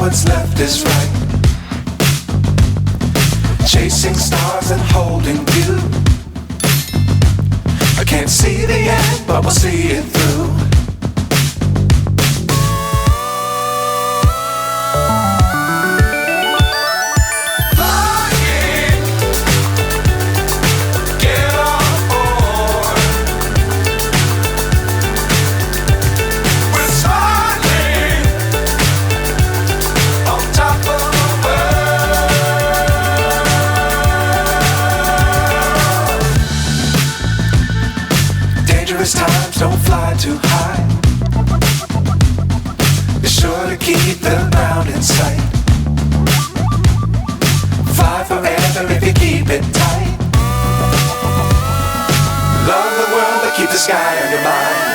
what's left is right. Chasing stars and holding you. I can't see the end, but we'll see it through. Times don't fly too high. Be sure to keep the ground in sight. Fly forever if you keep it tight. Love the world but keep the sky on your mind.